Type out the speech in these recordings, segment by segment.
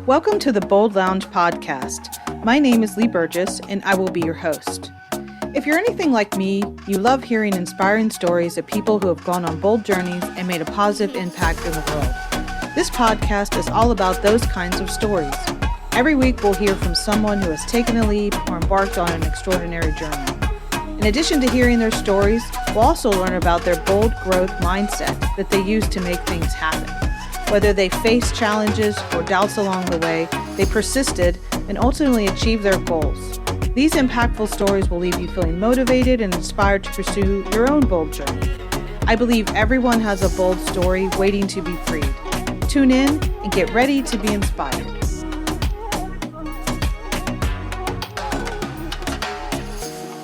Welcome to the Bold Lounge podcast. My name is Lee Burgess, and I will be your host. If you're anything like me, you love hearing inspiring stories of people who have gone on bold journeys and made a positive impact in the world. This podcast is all about those kinds of stories. Every week, we'll hear from someone who has taken a leap or embarked on an extraordinary journey. In addition to hearing their stories, we'll also learn about their bold growth mindset that they use to make things happen. Whether they faced challenges or doubts along the way, they persisted and ultimately achieved their goals. These impactful stories will leave you feeling motivated and inspired to pursue your own bold journey. I believe everyone has a bold story waiting to be freed. Tune in and get ready to be inspired.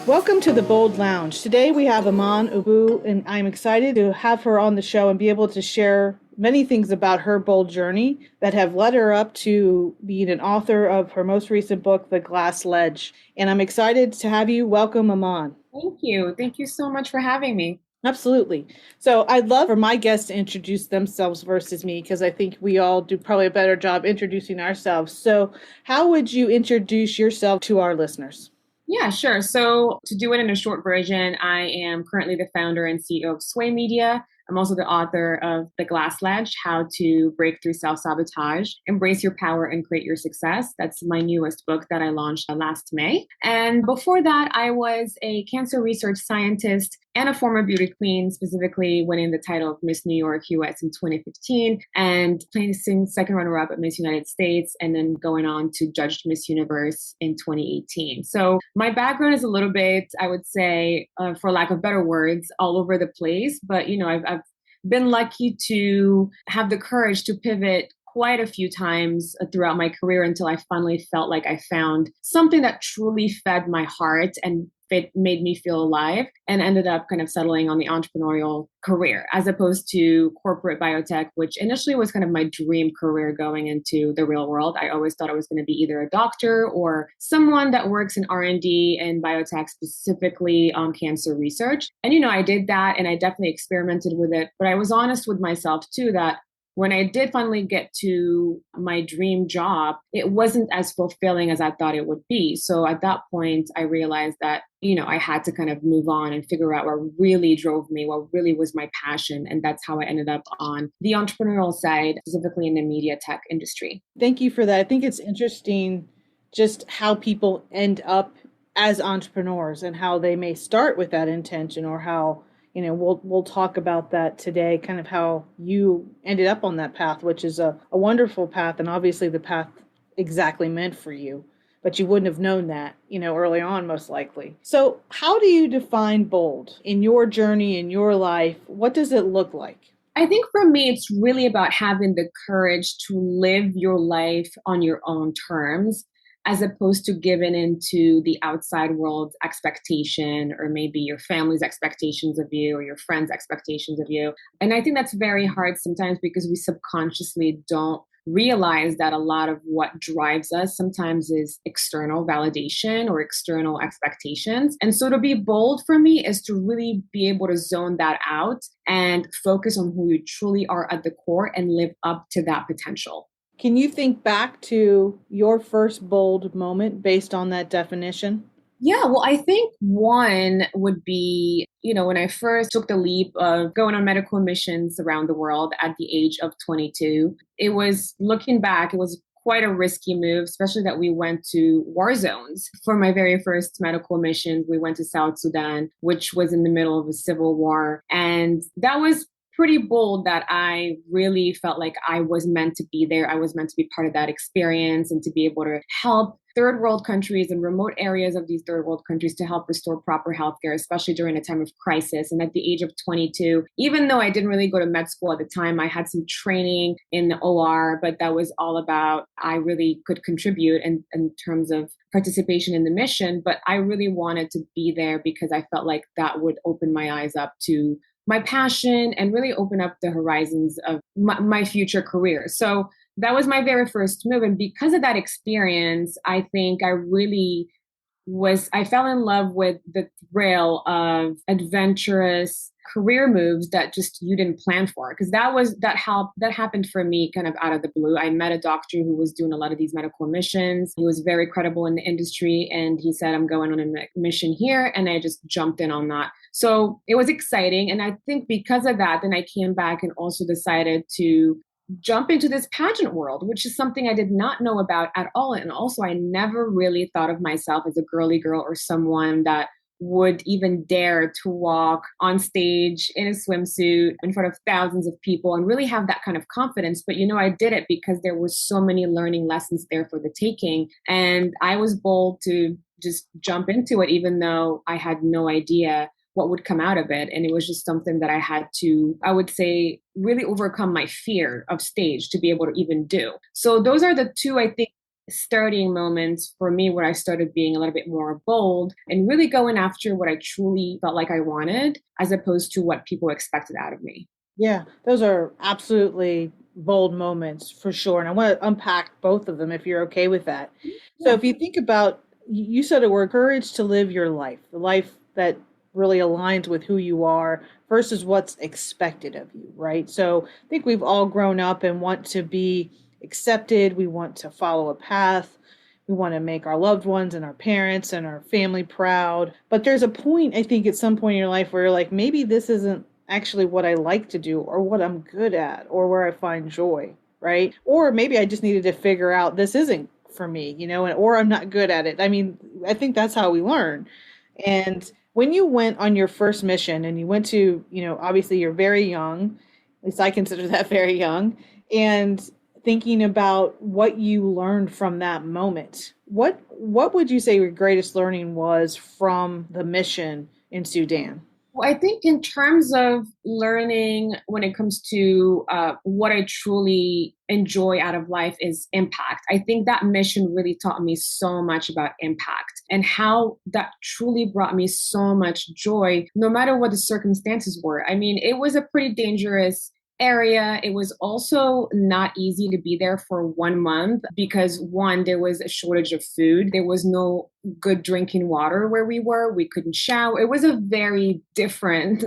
Welcome to the Bold Lounge. Today we have Iman Oubou, and I'm excited to have her on the show and be able to share many things about her bold journey that have led her up to being an author of her most recent book, The Glass Ledge. And I'm excited to have you. Welcome, Iman. Thank you. Thank you so much for having me. Absolutely. So I'd love for my guests to introduce themselves versus me, because I think we all do probably a better job introducing ourselves. So how would you introduce yourself to our listeners? Yeah, sure. So to do it in a short version, I am currently the founder and CEO of Sway Media. I'm also the author of The Glass Ledge, How to Break Through Self-Sabotage, Embrace Your Power and Create Your Success. That's my newest book that I launched last May. And before that, I was a cancer research scientist and a former beauty queen, specifically winning the title of Miss New York US in 2015 and placing second runner-up at Miss United States, and then going on to judge Miss Universe in 2018. So my background is a little bit, I would say, for lack of better words, all over the place. But, you know, I've been lucky to have the courage to pivot quite a few times throughout my career until I finally felt like I found something that truly fed my heart and it made me feel alive, and ended up kind of settling on the entrepreneurial career as opposed to corporate biotech, which initially was kind of my dream career going into the real world. I always thought I was going to be either a doctor or someone that works in R&D and biotech, specifically on cancer research. And, you know, I did that and I definitely experimented with it, but I was honest with myself too that when I did finally get to my dream job, it wasn't as fulfilling as I thought it would be. So at that point, I realized that, you know, I had to kind of move on and figure out what really drove me, what really was my passion. And that's how I ended up on the entrepreneurial side, specifically in the media tech industry. Thank you for that. I think it's interesting just how people end up as entrepreneurs and how they may start with that intention, or how, you know, we'll talk about that today, kind of how you ended up on that path, which is a wonderful path, and obviously the path exactly meant for you, but you wouldn't have known that, you know, early on, most likely. So how do you define bold in your journey, in your life? What does it look like? I think for me, it's really about having the courage to live your life on your own terms, as opposed to giving into the outside world's expectation, or maybe your family's expectations of you, or your friends' expectations of you. And I think that's very hard sometimes because we subconsciously don't realize that a lot of what drives us sometimes is external validation or external expectations. And so to be bold for me is to really be able to zone that out and focus on who you truly are at the core and live up to that potential. Can you think back to your first bold moment based on that definition? Yeah, well, I think one would be, you know, when I first took the leap of going on medical missions around the world at the age of 22, it was, looking back, it was quite a risky move, especially that we went to war zones. For my very first medical mission, we went to South Sudan, which was in the middle of a civil war. And that was pretty bold, that I really felt like I was meant to be there. I was meant to be part of that experience and to be able to help third world countries and remote areas of these third world countries to help restore proper healthcare, especially during a time of crisis. And at the age of 22, even though I didn't really go to med school at the time, I had some training in the OR, but that was all about, I really could contribute in terms of participation in the mission. But I really wanted to be there because I felt like that would open my eyes up to my passion and really open up the horizons of my future career. So that was my very first move. And because of that experience, I think I fell in love with the thrill of adventurous career moves that just you didn't plan for, because that happened for me kind of out of the blue. I met a doctor who was doing a lot of these medical missions. He was very credible in the industry, and he said, I'm going on a mission here, and I just jumped in on that. So it was exciting, and I think because of that, then I came back and also decided to jump into this pageant world, which is something I did not know about at all. And also, I never really thought of myself as a girly girl or someone that would even dare to walk on stage in a swimsuit in front of thousands of people and really have that kind of confidence. But I did it because there were so many learning lessons there for the taking. And I was bold to just jump into it, even though I had no idea what would come out of it. And it was just something that I had to, I would say, really overcome my fear of stage to be able to even do. So those are the two, I think, starting moments for me where I started being a little bit more bold and really going after what I truly felt like I wanted, as opposed to what people expected out of me. Yeah, those are absolutely bold moments for sure. And I want to unpack both of them if you're okay with that. So Yeah. if you think about, you said a word, courage to live your life, the life that really aligns with who you are versus what's expected of you, right? So I think we've all grown up and want to be accepted. We want to follow a path. We want to make our loved ones and our parents and our family proud. But there's a point, I think, at some point in your life where you're like, maybe this isn't actually what I like to do or what I'm good at or where I find joy, right? Or maybe I just needed to figure out this isn't for me, or I'm not good at it. I mean, I think that's how we learn. And when you went on your first mission and you went to, obviously you're very young, at least I consider that very young, and thinking about what you learned from that moment, what would you say your greatest learning was from the mission in Sudan? Well, I think in terms of learning, when it comes to what I truly enjoy out of life is impact. I think that mission really taught me so much about impact and how that truly brought me so much joy, no matter what the circumstances were. I mean, it was a pretty dangerous area. It was also not easy to be there for 1 month because one, there was a shortage of food. There was no good drinking water where we were. We couldn't shower. It was a very different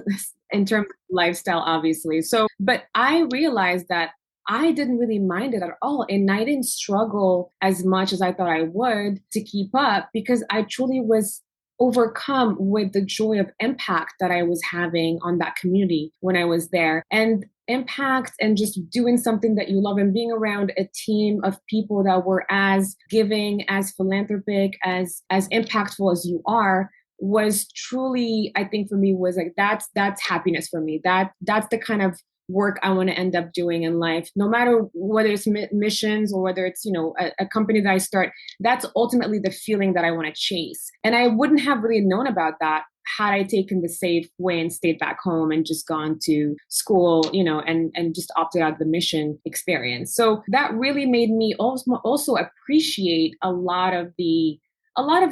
in terms of lifestyle, obviously. So, but I realized that I didn't really mind it at all. And I didn't struggle as much as I thought I would to keep up because I truly was overcome with the joy of impact that I was having on that community when I was there. And impact and just doing something that you love and being around a team of people that were as giving, as philanthropic, as impactful as you are was truly, I think for me was like that's happiness for me. That's the kind of work I want to end up doing in life, no matter whether it's missions or whether it's, a company that I start, that's ultimately the feeling that I want to chase. And I wouldn't have really known about that had I taken the safe way and stayed back home and just gone to school, and just opted out of the mission experience. So that really made me also appreciate a lot of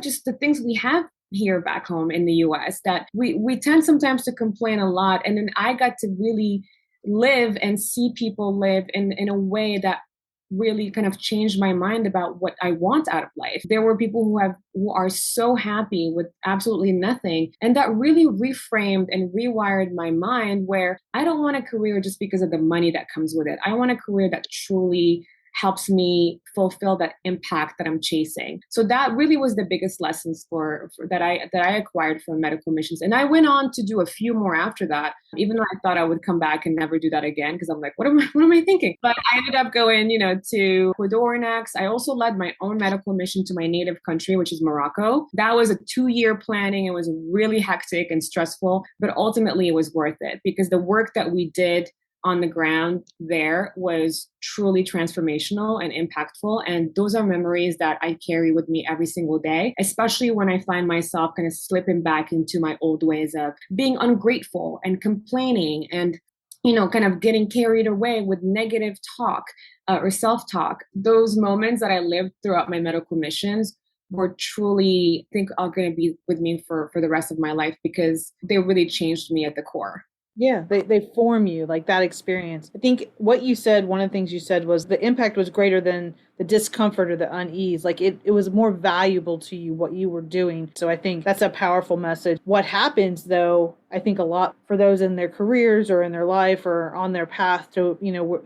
just the things we have here back home in the US that we tend sometimes to complain a lot. And then I got to really live and see people live in a way that really kind of changed my mind about what I want out of life. There were people who are so happy with absolutely nothing. And that really reframed and rewired my mind where I don't want a career just because of the money that comes with it. I want a career that truly helps me fulfill that impact that I'm chasing. So that really was the biggest lessons for that I acquired from medical missions. And I went on to do a few more after that, even though I thought I would come back and never do that again because I'm like, what am I thinking? But I ended up going, to Ecuador next. I also led my own medical mission to my native country, which is Morocco. That was a 2-year planning. It was really hectic and stressful, but ultimately it was worth it because the work that we did on the ground there was truly transformational and impactful. And those are memories that I carry with me every single day, especially when I find myself kind of slipping back into my old ways of being ungrateful and complaining and, kind of getting carried away with negative talk or self-talk. Those moments that I lived throughout my medical missions were truly, I think, are going to be with me for the rest of my life because they really changed me at the core. Yeah, they form you, like that experience. I think what you said, one of the things you said was the impact was greater than the discomfort or the unease. Like it was more valuable to you what you were doing. So I think that's a powerful message. What happens though, I think a lot for those in their careers or in their life or on their path to,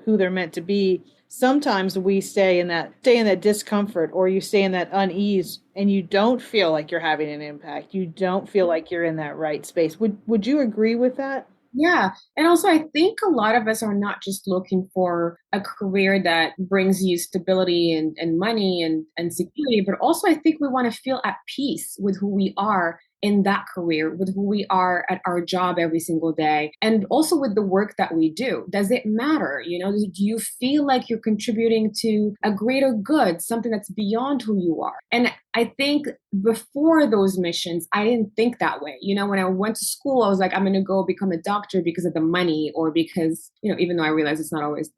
who they're meant to be, sometimes we stay in that discomfort, or you stay in that unease, and you don't feel like you're having an impact. You don't feel like you're in that right space. Would you agree with that? Yeah. And also, I think a lot of us are not just looking for a career that brings you stability and money and security, but also I think we want to feel at peace with who we are in that career, with who we are at our job every single day, and also with the work that we do. Does it matter? Do you feel like you're contributing to a greater good, something that's beyond who you are? And I think before those missions, I didn't think that way. When I went to school, I was like, I'm going to go become a doctor because of the money, or because, even though I realize it's not always,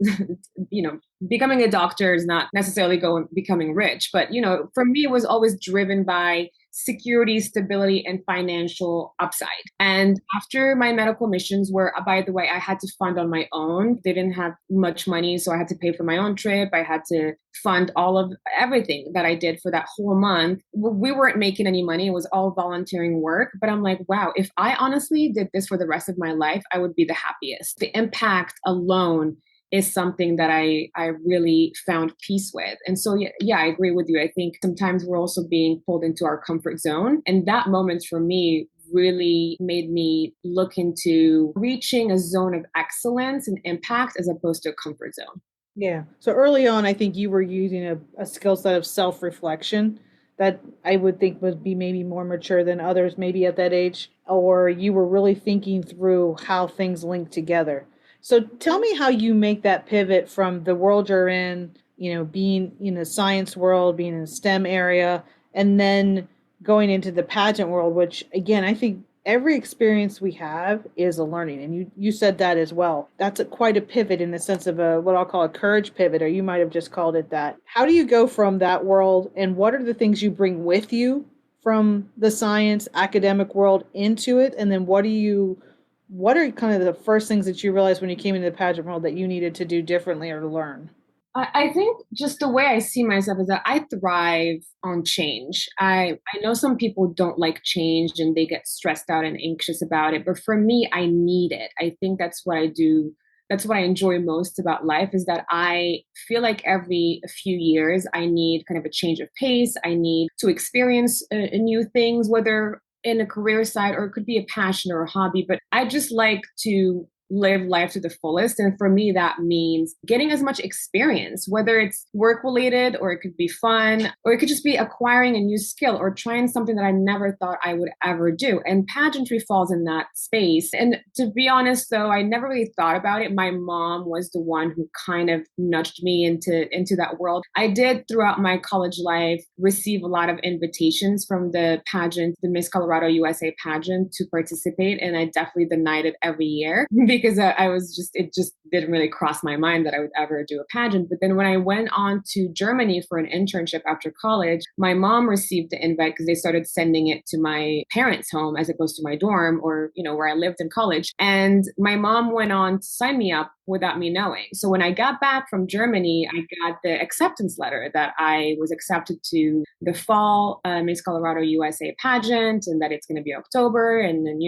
becoming a doctor is not necessarily becoming rich. But, for me, it was always driven by security, stability, and financial upside. And after my medical missions, where, by the way, I had to fund on my own, they didn't have much money. So I had to pay for my own trip. I had to fund all of everything that I did for that whole month. We weren't making any money. It was all volunteering work. But I'm like, wow, if I honestly did this for the rest of my life, I would be the happiest. The impact alone is something that I really found peace with. And so, yeah, I agree with you. I think sometimes we're also being pulled into our comfort zone. And that moment for me really made me look into reaching a zone of excellence and impact as opposed to a comfort zone. Yeah. So early on, I think you were using a skill set of self reflection that I would think would be maybe more mature than others, maybe at that age, or you were really thinking through how things link together. So tell me how you make that pivot from the world you're in, being in the science world, being in the STEM area, and then going into the pageant world, which again, I think every experience we have is a learning. And you said that as well. That's quite a pivot in the sense of what I'll call a courage pivot, or you might have just called it that. How do you go from that world, and what are the things you bring with you from the science academic world into it? And then what are kind of the first things that you realized when you came into the pageant world that you needed to do differently or to learn? I think just the way I see myself is that I thrive on change. I know some people don't like change and they get stressed out and anxious about it, but for me, I need it. I think that's what I do. That's what I enjoy most about life, is that I feel like every few years I need kind of a change of pace. I need to experience new things, whether in a career side or it could be a passion or a hobby. But I just like to live life to the fullest. And for me, that means getting as much experience, whether it's work related, or it could be fun, or it could just be acquiring a new skill or trying something that I never thought I would ever do. And pageantry falls in that space. And to be honest, though, I never really thought about it. My mom was the one who kind of nudged me into that world. I did throughout my college life receive a lot of invitations from the pageant, the Miss Colorado USA pageant, to participate. And I definitely denied it every year because it just didn't really cross my mind that I would ever do a pageant. But then when I went on to Germany for an internship after college, my mom received the invite because they started sending it to my parents' home as opposed to my dorm, or, where I lived in college. And my mom went on to sign me up without me knowing. So when I got back from Germany, I got the acceptance letter that I was accepted to the fall Miss Colorado USA pageant, and that it's going to be October. And then,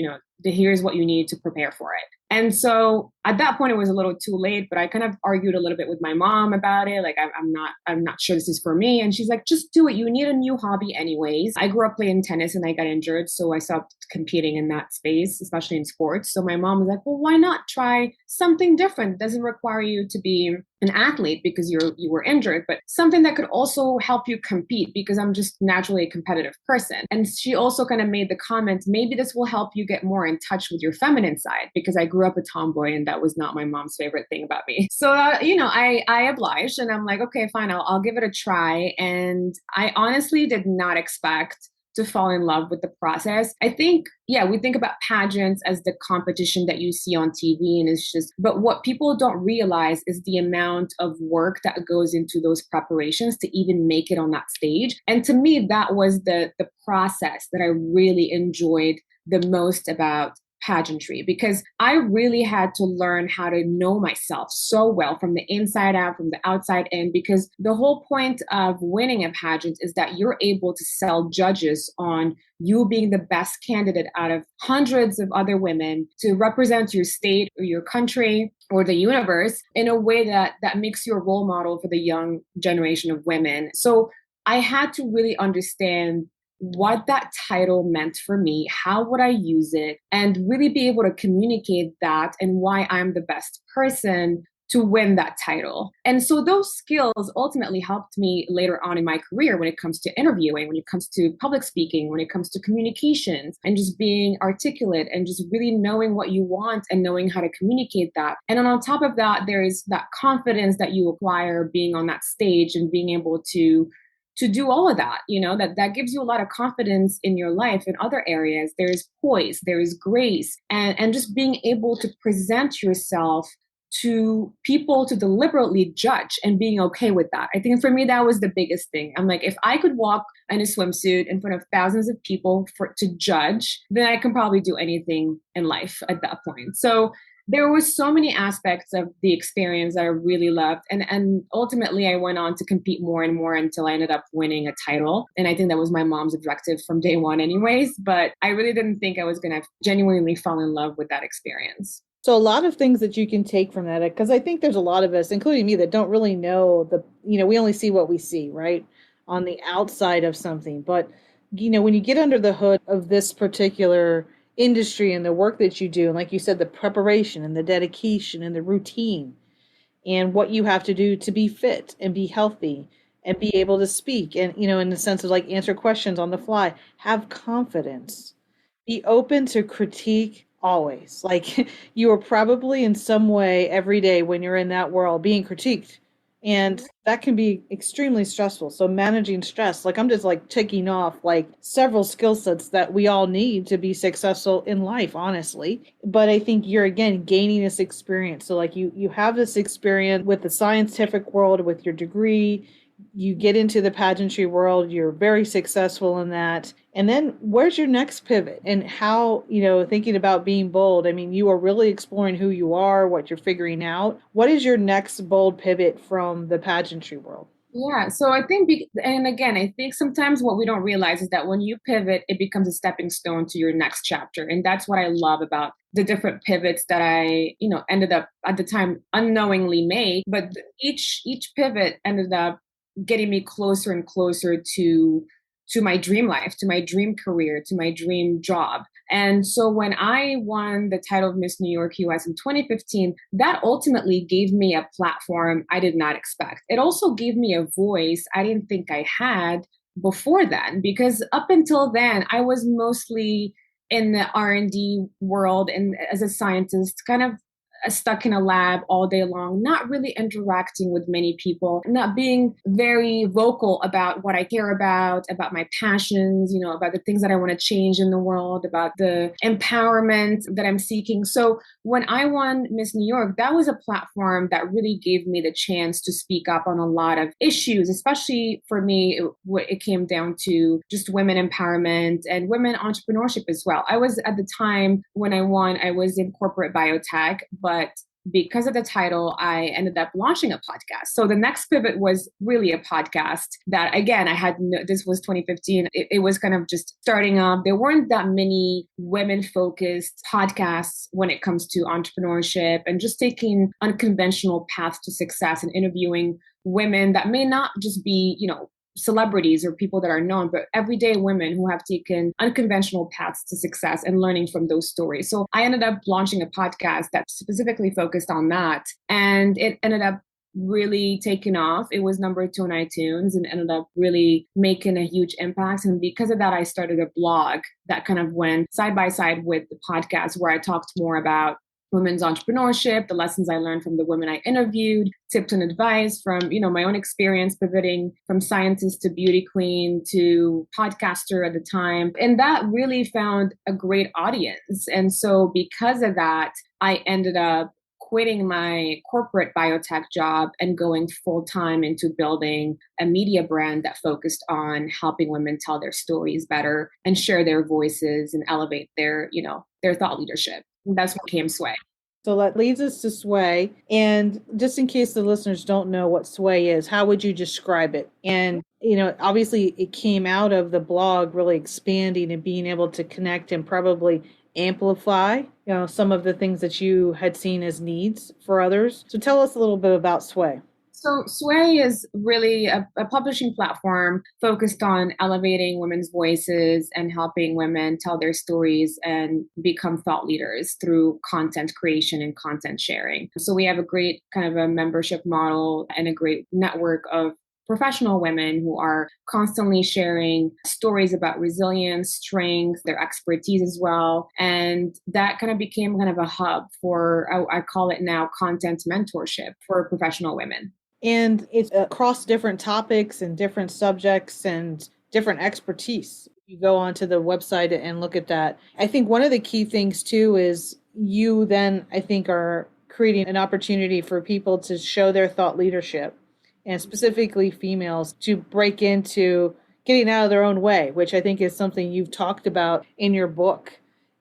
here's what you need to prepare for it. And so at that point, it was a little too late, but I kind of argued a little bit with my mom about it. Like, I'm not sure this is for me. And she's like, just do it. You need a new hobby anyways. I grew up playing tennis and I got injured. So I stopped competing in that space, especially in sports. So my mom was like, well, why not try something different? It doesn't require you to be an athlete because you were injured, but something that could also help you compete, because I'm just naturally a competitive person. And she also kind of made the comment, maybe this will help you get more in touch with your feminine side, because I grew up a tomboy and that was not my mom's favorite thing about me. So, I obliged, and I'm like, okay, fine, I'll give it a try. And I honestly did not expect to fall in love with the process. I think, yeah, we think about pageants as the competition that you see on TV, and it's just, but what people don't realize is the amount of work that goes into those preparations to even make it on that stage. And to me, that was the process that I really enjoyed the most about pageantry, because I really had to learn how to know myself so well from the inside out, from the outside in, because the whole point of winning a pageant is that you're able to sell judges on you being the best candidate out of hundreds of other women to represent your state or your country or the universe in a way that makes you a role model for the young generation of women. So I had to really understand what that title meant for me, how would I use it, and really be able to communicate that and why I'm the best person to win that title. And so those skills ultimately helped me later on in my career when it comes to interviewing, when it comes to public speaking, when it comes to communications, and just being articulate and just really knowing what you want and knowing how to communicate that. And then on top of that, there is that confidence that you acquire being on that stage and being able to do all of that, that gives you a lot of confidence in your life in other areas. There is poise, there is grace, and just being able to present yourself to people to deliberately judge and being okay with that. I think for me, that was the biggest thing. I'm like, if I could walk in a swimsuit in front of thousands of people to judge, then I can probably do anything in life at that point. So there were so many aspects of the experience that I really loved. And ultimately, I went on to compete more and more until I ended up winning a title. And I think that was my mom's objective from day one anyways. But I really didn't think I was going to genuinely fall in love with that experience. So a lot of things that you can take from that, because I think there's a lot of us, including me, that don't really know we only see what we see, right? On the outside of something. But, when you get under the hood of this particular industry and the work that you do, and like you said, the preparation and the dedication and the routine and what you have to do to be fit and be healthy and be able to speak and, in the sense of like answer questions on the fly, have confidence, be open to critique always. Like you are probably in some way every day when you're in that world being critiqued. And that can be extremely stressful. So managing stress, like I'm just like ticking off like several skill sets that we all need to be successful in life, honestly. But I think you're again gaining this experience. So like you have this experience with the scientific world, with your degree, you get into the pageantry world, you're very successful in that. And then where's your next pivot and how, thinking about being bold? I mean, you are really exploring who you are, what you're figuring out. What is your next bold pivot from the pageantry world? Yeah, so I think, and again, I think sometimes what we don't realize is that when you pivot, it becomes a stepping stone to your next chapter. And that's what I love about the different pivots that I, ended up at the time unknowingly made. But each pivot ended up getting me closer and closer to my dream life, to my dream career, to my dream job. And so when I won the title of Miss New York US in 2015, that ultimately gave me a platform I did not expect. It also gave me a voice I didn't think I had before then, because up until then, I was mostly in the R&D world and as a scientist, kind of stuck in a lab all day long, not really interacting with many people, not being very vocal about what I care about my passions, about the things that I want to change in the world, about the empowerment that I'm seeking. So when I won Miss New York, that was a platform that really gave me the chance to speak up on a lot of issues, especially for me, it came down to just women empowerment and women entrepreneurship as well. I was at the time when I won, I was in corporate biotech, but because of the title, I ended up launching a podcast. So the next pivot was really a podcast that, again, this was 2015. It was kind of just starting up. There weren't that many women-focused podcasts when it comes to entrepreneurship and just taking unconventional paths to success and interviewing women that may not just be, celebrities or people that are known, but everyday women who have taken unconventional paths to success and learning from those stories. So I ended up launching a podcast that specifically focused on that. And it ended up really taking off. It was number 2 on iTunes and ended up really making a huge impact. And because of that, I started a blog that kind of went side by side with the podcast where I talked more about women's entrepreneurship, the lessons I learned from the women I interviewed, tips and advice from, my own experience pivoting from scientist to beauty queen to podcaster at the time. And that really found a great audience. And so because of that, I ended up quitting my corporate biotech job and going full time into building a media brand that focused on helping women tell their stories better and share their voices and elevate their, their thought leadership. And that's what became Sway. So that leads us to Sway. And just in case the listeners don't know what Sway is, how would you describe it? And, obviously it came out of the blog really expanding and being able to connect and probably amplify, some of the things that you had seen as needs for others. So tell us a little bit about Sway. So Sway is really a publishing platform focused on elevating women's voices and helping women tell their stories and become thought leaders through content creation and content sharing. So we have a great kind of a membership model and a great network of professional women who are constantly sharing stories about resilience, strength, their expertise as well. And that kind of became kind of a hub for, I call it now, content mentorship for professional women. And it's across different topics and different subjects and different expertise. You go onto the website and look at that. I think one of the key things too is you then, I think, are creating an opportunity for people to show their thought leadership, and specifically females, to break into getting out of their own way, which I think is something you've talked about in your book,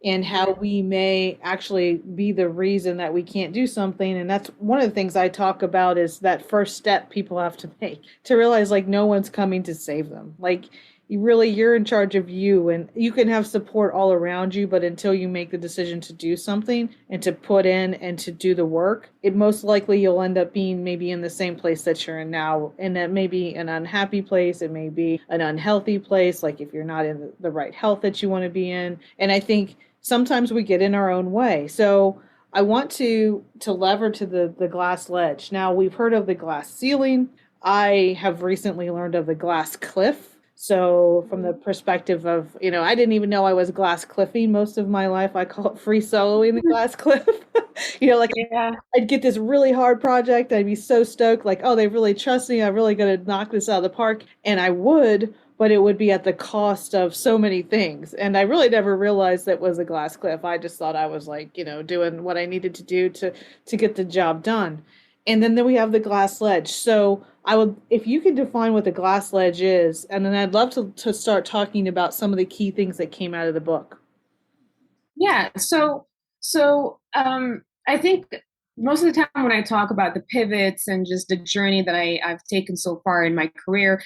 and how we may actually be the reason that we can't do something. And that's one of the things I talk about, is that first step people have to make to realize like no one's coming to save them. Like you're in charge of you, and you can have support all around you, but until you make the decision to do something and to put in and to do the work, it most likely you'll end up being maybe in the same place that you're in now. And that may be an unhappy place. It may be an unhealthy place. Like if you're not in the right health that you want to be in. And I think sometimes we get in our own way. So I want to lever to the glass ledge. Now, we've heard of the glass ceiling. I have recently learned of the glass cliff. So from the perspective of, I didn't even know I was glass cliffing most of my life. I call it free soloing the glass cliff. I'd get this really hard project. I'd be so stoked, like, oh, they really trust me. I'm really going to knock this out of the park. And I would, but it would be at the cost of so many things. And I really never realized that was a glass cliff. I just thought I was like, doing what I needed to do to get the job done. And then we have the glass ledge. So if you could define what the glass ledge is, and then I'd love to start talking about some of the key things that came out of the book. Yeah. So I think most of the time when I talk about the pivots and just the journey that I've taken so far in my career,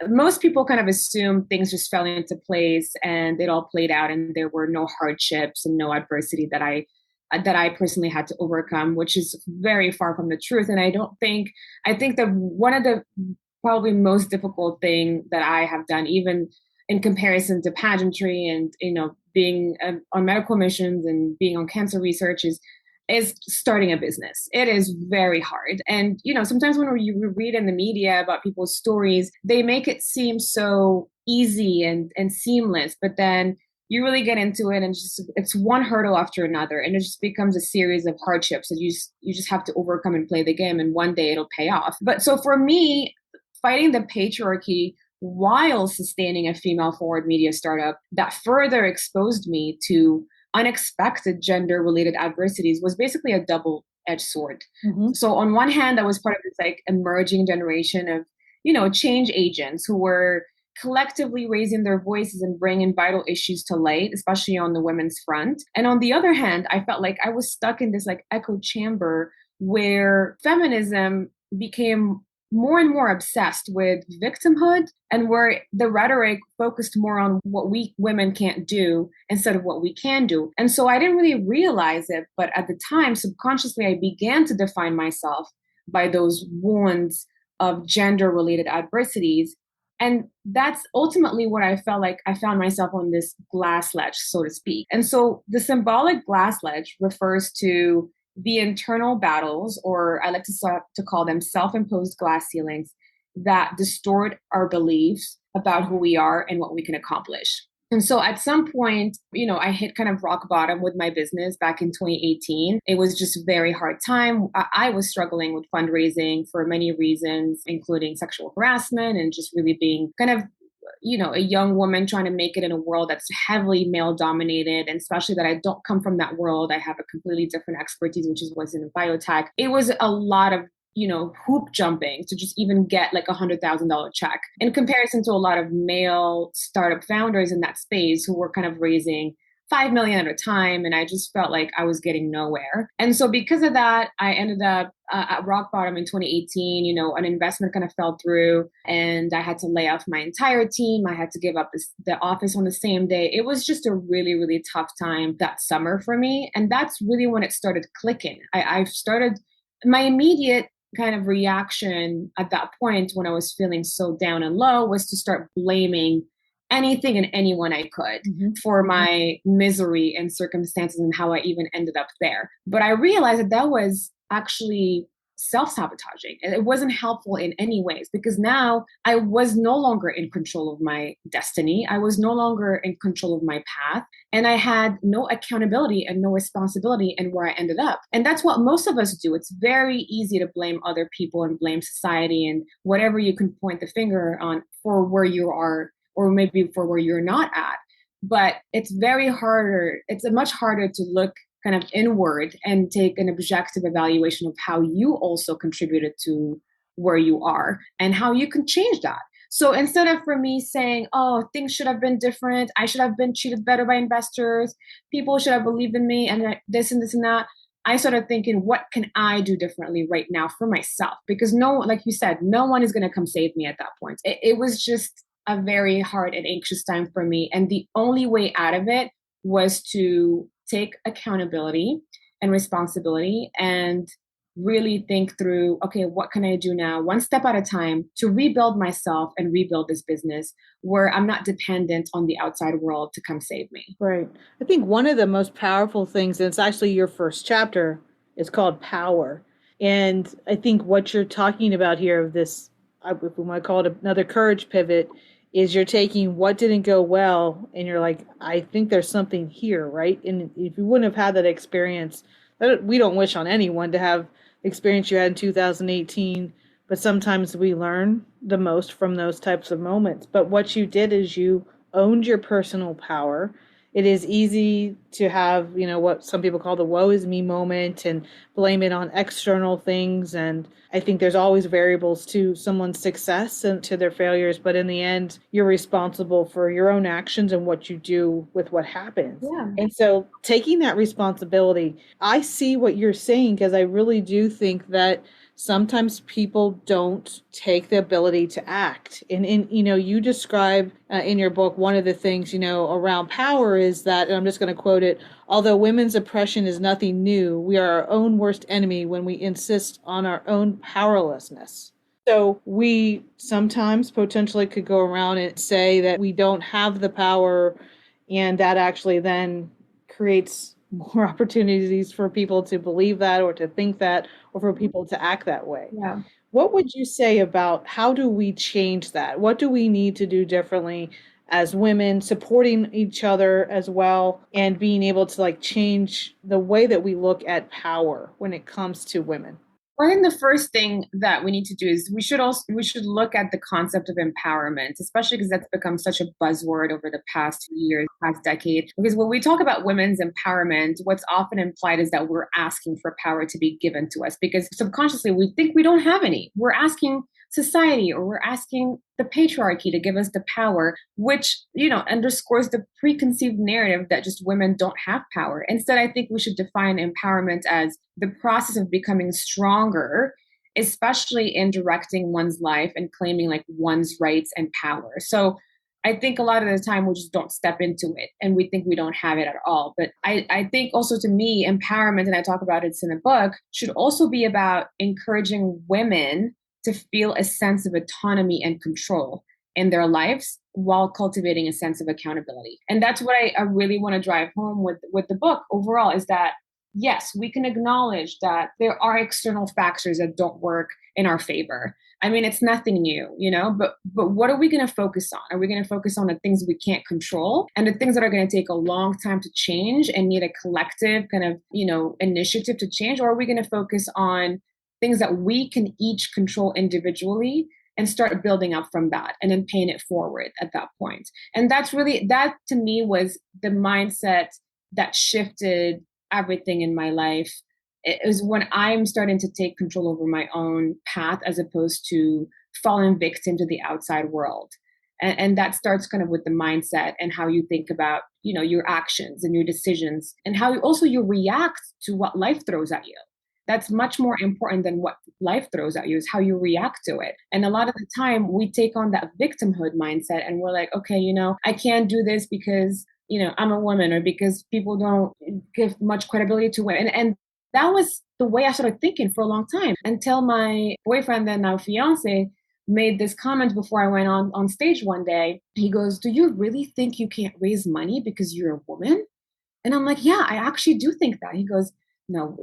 most people kind of assume things just fell into place and it all played out and there were no hardships and no adversity that I personally had to overcome, which is very far from the truth. And I think that one of the probably most difficult thing that I have done, even in comparison to pageantry and, being on medical missions and being on cancer research, is starting a business. It is very hard. And, sometimes when you read in the media about people's stories, they make it seem so easy and seamless, but then you really get into it and it's one hurdle after another. And it just becomes a series of hardships that you just have to overcome and play the game. And one day it'll pay off. But so for me, fighting the patriarchy while sustaining a female forward media startup that further exposed me to unexpected gender related adversities was basically a double-edged sword. Mm-hmm. So on one hand, I was part of this like emerging generation of, change agents who were collectively raising their voices and bringing vital issues to light, especially on the women's front. And on the other hand, I felt like I was stuck in this like echo chamber where feminism became more and more obsessed with victimhood and where the rhetoric focused more on what we women can't do instead of what we can do. And so I didn't really realize it, but at the time, subconsciously, I began to define myself by those wounds of gender-related adversities. And that's ultimately what I felt like I found myself on this glass ledge, so to speak. And so the symbolic glass ledge refers to the internal battles, or I like to call them self-imposed glass ceilings, that distort our beliefs about who we are and what we can accomplish. And so at some point, I hit kind of rock bottom with my business back in 2018. It was just a very hard time. I was struggling with fundraising for many reasons, including sexual harassment and just really being kind of a young woman trying to make it in a world that's heavily male dominated, and especially that I don't come from that world. I have a completely different expertise, which was in biotech. It was a lot of hoop jumping to just even get like $100,000 check in comparison to a lot of male startup founders in that space who were kind of raising 5 million at a time. And I just felt like I was getting nowhere. And so because of that, I ended up at rock bottom in 2018. An investment kind of fell through and I had to lay off my entire team. I had to give up the office on the same day. It was just a really, really tough time that summer for me. And that's really when it started clicking. I started my immediate kind of reaction at that point when I was feeling so down and low was to start blaming anything and anyone I could for my misery and circumstances and how I even ended up there. But I realized that was actually self-sabotaging. And it wasn't helpful in any ways because now I was no longer in control of my destiny. I was no longer in control of my path. And I had no accountability and no responsibility in where I ended up. And that's what most of us do. It's very easy to blame other people and blame society and whatever you can point the finger on for where you are or maybe for where you're not at. But it's much harder to look kind of inward and take an objective evaluation of how you also contributed to where you are and how you can change that. So instead of for me saying, oh, things should have been different, I should have been treated better by investors, people should have believed in me and this and this and that, I started thinking, what can I do differently right now for myself? Because like you said, no one is going to come save me at that point. It was just a very hard and anxious time for me. And the only way out of it was to take accountability and responsibility and really think through, okay, what can I do now, one step at a time, to rebuild myself and rebuild this business where I'm not dependent on the outside world to come save me. Right. I think one of the most powerful things, and it's actually your first chapter, is called power. And I think what you're talking about here of this, if we want to call it another courage pivot, is you're taking what didn't go well and you're like, I think there's something here, right? And if you wouldn't have had that experience, we don't wish on anyone to have the experience you had in 2018, but sometimes we learn the most from those types of moments. But what you did is you owned your personal power. It is easy to have, what some people call the woe is me moment and blame it on external things. And I think there's always variables to someone's success and to their failures. But in the end, you're responsible for your own actions and what you do with what happens. Yeah. And so taking that responsibility, I see what you're saying because I really do think that sometimes people don't take the ability to act. And you describe in your book, one of the things, around power is that, and I'm just going to quote it, although women's oppression is nothing new, we are our own worst enemy when we insist on our own powerlessness. So we sometimes potentially could go around and say that we don't have the power, and that actually then creates more opportunities for people to believe that or to think that or for people to act that way. Yeah. What would you say about how do we change that? What do we need to do differently as women, supporting each other as well, and being able to change the way that we look at power when it comes to women? Well, I think the first thing that we need to do is we should look at the concept of empowerment, especially because that's become such a buzzword over the past 2 years, past decade. Because when we talk about women's empowerment, what's often implied is that we're asking for power to be given to us because subconsciously we think we don't have any. We're asking society or we're asking the patriarchy to give us the power, which, underscores the preconceived narrative that just women don't have power. Instead, I think we should define empowerment as the process of becoming stronger, especially in directing one's life and claiming one's rights and power. So I think a lot of the time we just don't step into it and we think we don't have it at all. But I think also to me, empowerment, and I talk about it in the book, should also be about encouraging women to feel a sense of autonomy and control in their lives while cultivating a sense of accountability. And that's what I really want to drive home with the book overall is that, yes, we can acknowledge that there are external factors that don't work in our favor. I mean, it's nothing new, but what are we going to focus on? Are we going to focus on the things we can't control and the things that are going to take a long time to change and need a collective kind of, initiative to change? Or are we going to focus on things that we can each control individually and start building up from that and then paying it forward at that point. And that to me was the mindset that shifted everything in my life. It was when I'm starting to take control over my own path as opposed to falling victim to the outside world. And that starts kind of with the mindset and how you think about, your actions and your decisions, and how you react to what life throws at you. That's much more important than what life throws at you, is how you react to it. And a lot of the time we take on that victimhood mindset and we're like, okay, I can't do this because, I'm a woman, or because people don't give much credibility to women. And that was the way I started thinking for a long time, until my boyfriend, then now fiance, made this comment before I went on stage one day. He goes, "Do you really think you can't raise money because you're a woman?" And I'm like, "Yeah, I actually do think that." He goes, "No,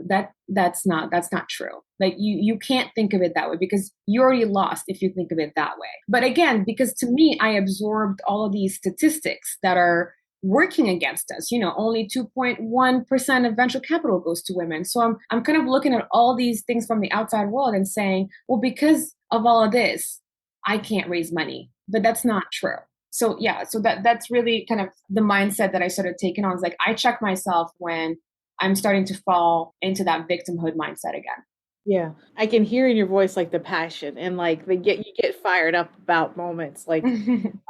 that's not true. Like you can't think of it that way, because you already lost if you think of it that way." But again, because to me, I absorbed all of these statistics that are working against us. Only 2.1% of venture capital goes to women. So I'm kind of looking at all these things from the outside world and saying, well, because of all of this, I can't raise money. But that's not true. So yeah, so that's really kind of the mindset that I started taking on. Is like, I check myself when I'm starting to fall into that victimhood mindset again. Yeah, I can hear in your voice like the passion, and like you get fired up about moments like, and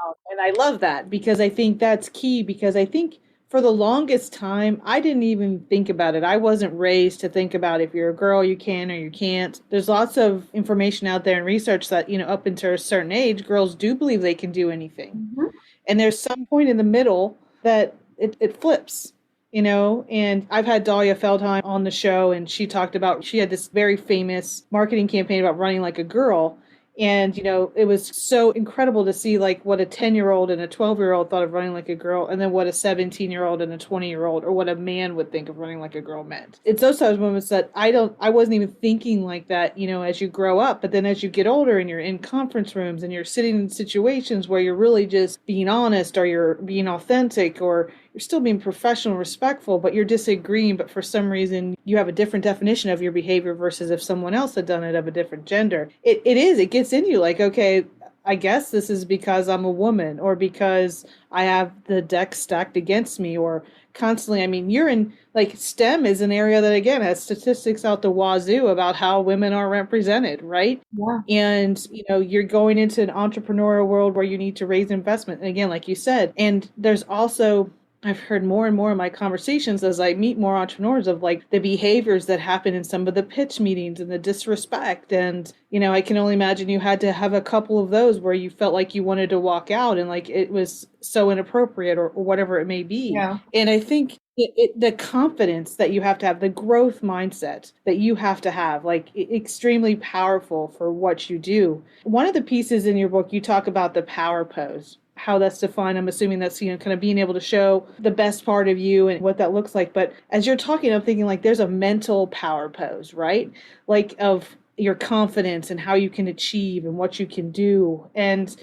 I love that, because I think that's key, because I think for the longest time I didn't even think about it. I wasn't raised to think about, if you're a girl you can or you can't. There's lots of information out there and research that, up until a certain age, girls do believe they can do anything. Mhm. And there's some point in the middle that it flips. And I've had Dahlia Feldheim on the show, and she talked about, she had this very famous marketing campaign about running like a girl. And, it was so incredible to see like what a 10-year-old and a 12-year-old thought of running like a girl, and then what a 17-year-old and a 20-year-old, or what a man would think of running like a girl meant. It's those types of moments that I wasn't even thinking like that, as you grow up. But then as you get older and you're in conference rooms and you're sitting in situations where you're really just being honest, or you're being authentic, or you're still being professional, respectful, but you're disagreeing, but for some reason you have a different definition of your behavior versus if someone else had done it of a different gender. It gets in you like, okay, I guess this is because I'm a woman, or because I have the deck stacked against me, or constantly. I mean, you're in, like, STEM is an area that, again, has statistics out the wazoo about how women are represented, right? Yeah. And, you're going into an entrepreneurial world where you need to raise investment. And again, like you said, and there's also, I've heard more and more in my conversations as I meet more entrepreneurs, of like the behaviors that happen in some of the pitch meetings and the disrespect. And, I can only imagine you had to have a couple of those where you felt like you wanted to walk out, and like it was so inappropriate, or whatever it may be. Yeah. And I think the confidence that you have to have, the growth mindset that you have to have, like extremely powerful for what you do. One of the pieces in your book, you talk about the power pose, how that's defined. I'm assuming that's, kind of being able to show the best part of you and what that looks like. But as you're talking, I'm thinking like there's a mental power pose, right? Like of your confidence and how you can achieve and what you can do. And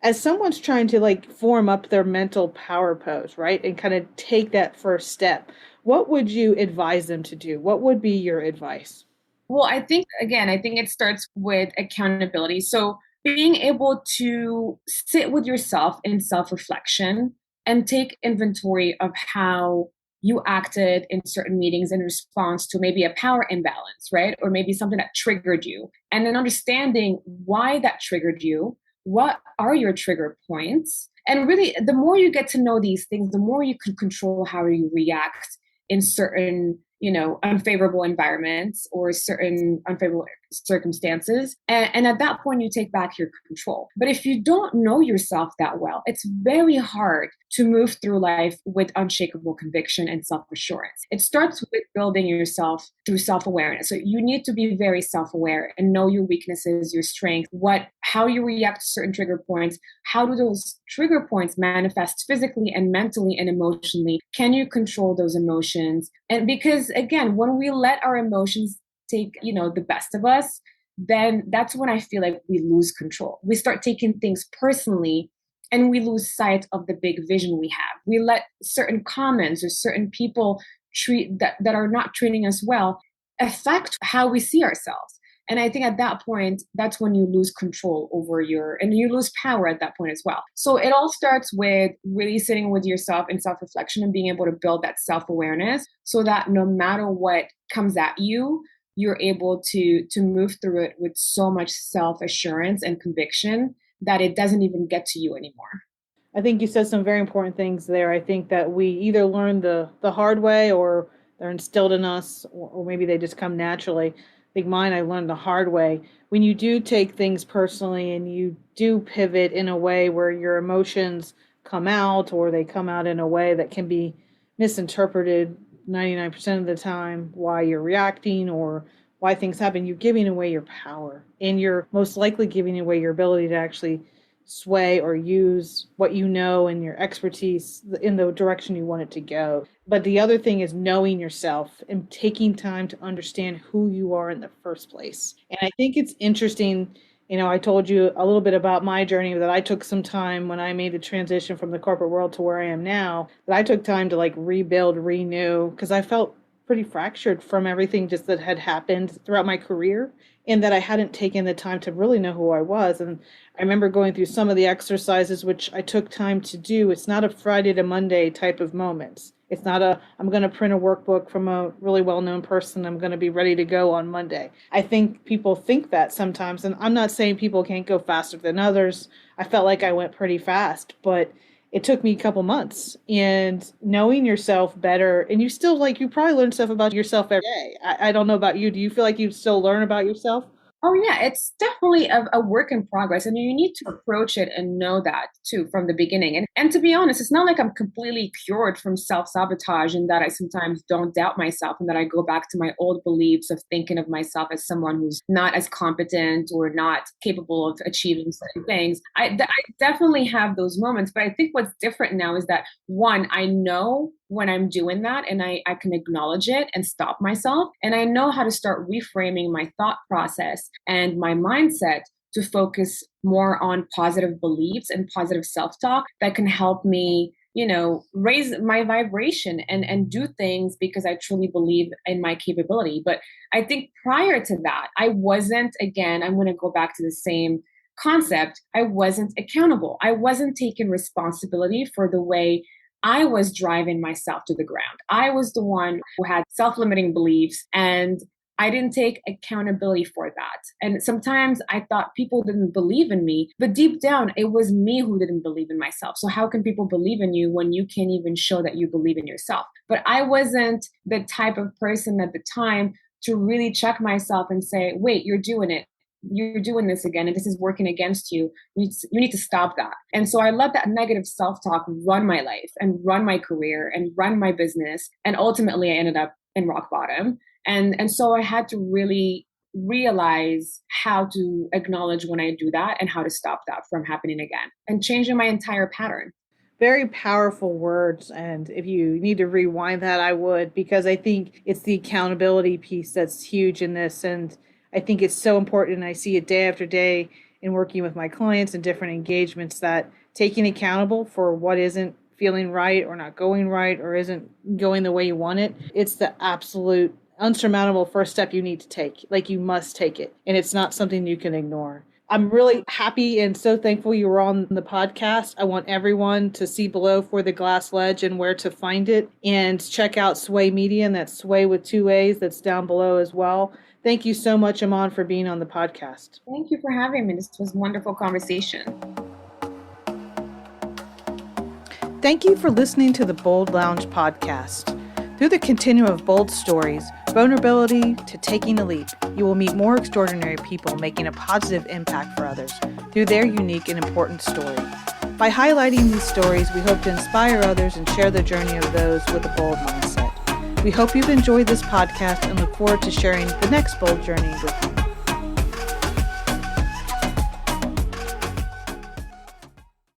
as someone's trying to like form up their mental power pose, right, and kind of take that first step, what would you advise them to do? What would be your advice? Well, I think it starts with accountability. So being able to sit with yourself in self-reflection and take inventory of how you acted in certain meetings in response to maybe a power imbalance, right? Or maybe something that triggered you. And then understanding why that triggered you. What are your trigger points? And really, the more you get to know these things, the more you can control how you react in certain unfavorable environments or certain unfavorable circumstances. And at that point, you take back your control. But if you don't know yourself that well, it's very hard to move through life with unshakable conviction and self-assurance. It starts with building yourself through self-awareness. So you need to be very self-aware and know your weaknesses, your strengths, how you react to certain trigger points. How do those trigger points manifest physically and mentally and emotionally? Can you control those emotions? And because again, when we let our emotions take, the best of us, then that's when I feel like we lose control. We start taking things personally and we lose sight of the big vision we have. We let certain comments or certain people that are not treating us well affect how we see ourselves. And I think at that point, that's when you lose control over and you lose power at that point as well. So it all starts with really sitting with yourself in self-reflection and being able to build that self-awareness so that no matter what comes at you, you're able to move through it with so much self-assurance and conviction that it doesn't even get to you anymore. I think you said some very important things there. I think that we either learn the hard way or they're instilled in us, or maybe they just come naturally. I think mine, I learned the hard way. When you do take things personally and you do pivot in a way where your emotions come out, or they come out in a way that can be misinterpreted 99% of the time, why you're reacting or why things happen, you're giving away your power. And you're most likely giving away your ability to actually sway or use what you know and your expertise in the direction you want it to go. But the other thing is knowing yourself and taking time to understand who you are in the first place. And I think it's interesting, I told you a little bit about my journey, that I took some time when I made the transition from the corporate world to where I am now, that I took time to rebuild, renew, because I felt pretty fractured from everything just that had happened throughout my career, and that I hadn't taken the time to really know who I was. And I remember going through some of the exercises, which I took time to do. It's not a Friday to Monday type of moments. It's not I'm going to print a workbook from a really well-known person, I'm going to be ready to go on Monday. I think people think that sometimes, and I'm not saying people can't go faster than others. I felt like I went pretty fast, but it took me a couple months, and knowing yourself better, and you still you probably learn stuff about yourself every day. I don't know about you. Do you feel like you still learn about yourself? Oh, yeah, it's definitely a work in progress. And you need to approach it and know that too from the beginning. And to be honest, it's not like I'm completely cured from self-sabotage and that I sometimes don't doubt myself and that I go back to my old beliefs of thinking of myself as someone who's not as competent or not capable of achieving certain things. I definitely have those moments. But I think what's different now is that, one, I know when I'm doing that and I can acknowledge it and stop myself. And I know how to start reframing my thought process and my mindset to focus more on positive beliefs and positive self-talk that can help me, raise my vibration and do things because I truly believe in my capability. But I think prior to that, I wasn't, again, I'm going to go back to the same concept. I wasn't accountable. I wasn't taking responsibility for the way I was driving myself to the ground. I was the one who had self-limiting beliefs, and I didn't take accountability for that. And sometimes I thought people didn't believe in me, but deep down, it was me who didn't believe in myself. So how can people believe in you when you can't even show that you believe in yourself? But I wasn't the type of person at the time to really check myself and say, wait, you're doing it. You're doing this again, and this is working against you. You need to stop that. And so I let that negative self-talk run my life and run my career and run my business. And ultimately, I ended up in rock bottom. And so I had to really realize how to acknowledge when I do that and how to stop that from happening again and changing my entire pattern. Very powerful words. And if you need to rewind that, I would, because I think it's the accountability piece that's huge in this. And I think it's so important. And I see it day after day in working with my clients and different engagements, that taking accountable for what isn't feeling right or not going right or isn't going the way you want it, it's the absolute unsurmountable first step you need to take. You must take it. And it's not something you can ignore. I'm really happy and so thankful you were on the podcast. I want everyone to see below for the Glass Ledge and where to find it, and check out Sway Media, and that's Sway with 2 A's. That's down below as well. Thank you so much, Iman, for being on the podcast. Thank you for having me. This was a wonderful conversation. Thank you for listening to the Bold Lounge podcast. Through the continuum of bold stories, vulnerability to taking a leap, you will meet more extraordinary people making a positive impact for others through their unique and important story. By highlighting these stories, we hope to inspire others and share the journey of those with a bold mindset. We hope you've enjoyed this podcast and look forward to sharing the next bold journey with you.